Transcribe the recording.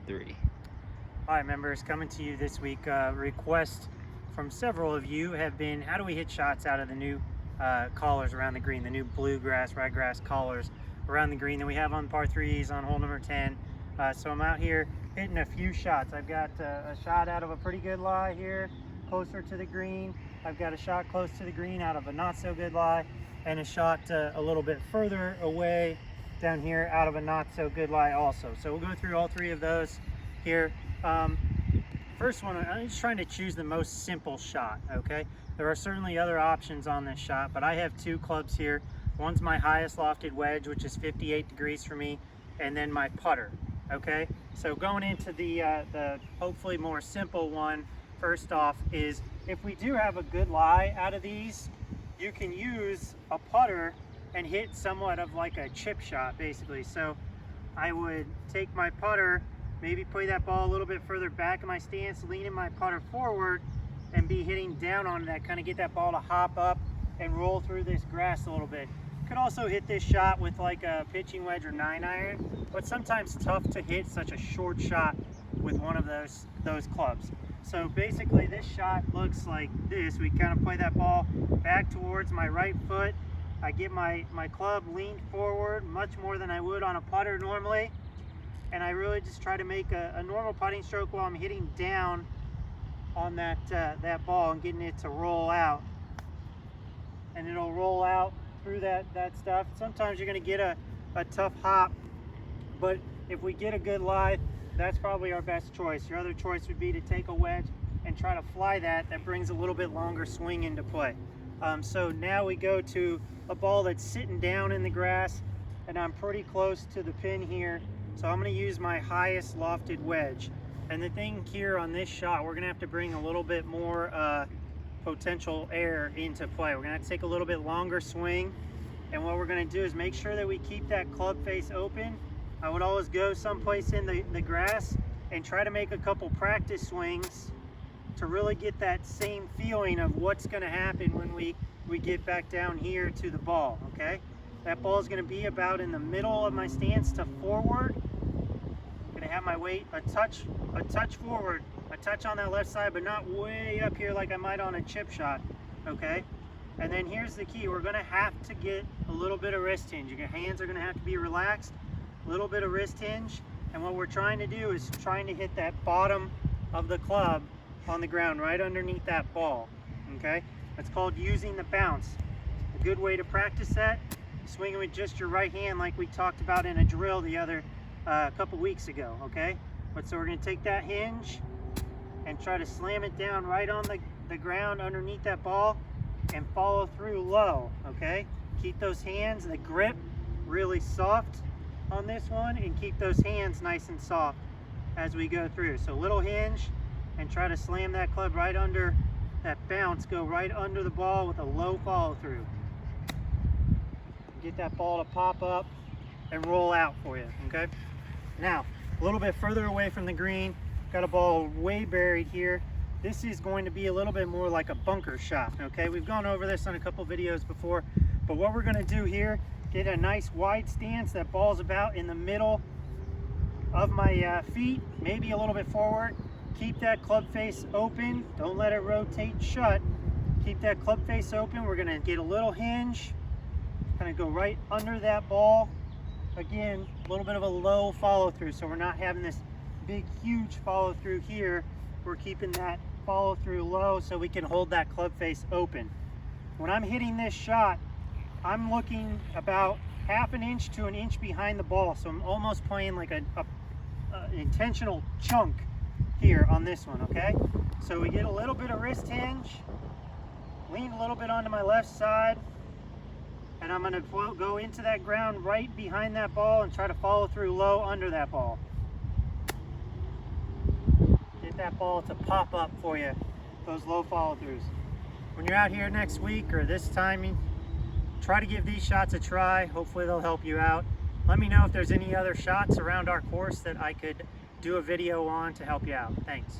3. Hi members, coming to you this week. Requests from several of you have been, how do we hit shots out of the new collars around the green, the new bluegrass, ryegrass collars around the green that we have on par 3s on hole number 10. So I'm out here hitting a few shots. I've got a shot out of a pretty good lie here, closer to the green. I've got a shot close to the green out of a not so good lie, and a shot a little bit further away down here out of a not so good lie also. So we'll go through all three of those here. First one, I'm just trying to choose the most simple shot, okay? There are certainly other options on this shot, but I have two clubs here. One's my highest lofted wedge, which is 58 degrees for me, and then my putter, okay? So going into the hopefully more simple one, first off, is if we do have a good lie out of these, you can use a putter and hit somewhat of like a chip shot, basically. So I would take my putter, maybe play that ball a little bit further back in my stance, leaning my putter forward, and be hitting down on that, kind of get that ball to hop up and roll through this grass a little bit. Could also hit this shot with like a pitching wedge or 9-iron, but sometimes tough to hit such a short shot with one of those clubs. So basically this shot looks like this. We kind of play that ball back towards my right foot. I get my club leaned forward much more than I would on a putter normally, and I really just try to make a normal putting stroke while I'm hitting down on that ball and getting it to roll out. And it'll roll out through that stuff. Sometimes you're going to get a tough hop, but if we get a good lie, that's probably our best choice. Your other choice would be to take a wedge and try to fly that. That brings a little bit longer swing into play. So now we go to a ball that's sitting down in the grass, and I'm pretty close to the pin here. So I'm going to use my highest lofted wedge. And the thing here on this shot, we're going to have to bring a little bit more potential air into play. We're going to have to take a little bit longer swing. And what we're going to do is make sure that we keep that club face open. I would always go someplace in the grass and try to make a couple practice swings to really get that same feeling of what's going to happen when we get back down here to the ball, okay? That ball is going to be about in the middle of my stance to forward. I'm going to have my weight a touch forward, a touch on that left side, but not way up here like I might on a chip shot, okay? And then here's the key. We're going to have to get a little bit of wrist hinge. Your hands are going to have to be relaxed, a little bit of wrist hinge, and what we're trying to do is trying to hit that bottom of the club on the ground right underneath that ball, okay? That's called using the bounce. A good way to practice that, swinging with just your right hand like we talked about in a drill the other couple weeks ago, okay? But so we're going to take that hinge and try to slam it down right on the ground underneath that ball and follow through low, okay? Keep those hands, the grip really soft on this one, and keep those hands nice and soft as we go through. So little hinge and try to slam that club right under that bounce, go right under the ball with a low follow through. Get that ball to pop up and roll out for you, okay? Now, a little bit further away from the green, got a ball way buried here. This is going to be a little bit more like a bunker shot, okay? We've gone over this on a couple videos before, but what we're gonna do here, get a nice wide stance. That ball's about in the middle of my feet, maybe a little bit forward. Keep that club face open. Don't let it rotate shut. Keep that club face open. We're gonna get a little hinge, kind of go right under that ball. Again, a little bit of a low follow through, so we're not having this big, huge follow through here. We're keeping that follow through low so we can hold that club face open. When I'm hitting this shot, I'm looking about half an inch to an inch behind the ball, so I'm almost playing like an intentional chunk here on this one, okay? So we get a little bit of wrist hinge, lean a little bit onto my left side, and I'm gonna go into that ground right behind that ball and try to follow through low under that ball. Get that ball to pop up for you, those low follow throughs. When you're out here next week or this timing, try to give these shots a try. Hopefully they'll help you out. Let me know if there's any other shots around our course that I could do a video on to help you out. Thanks.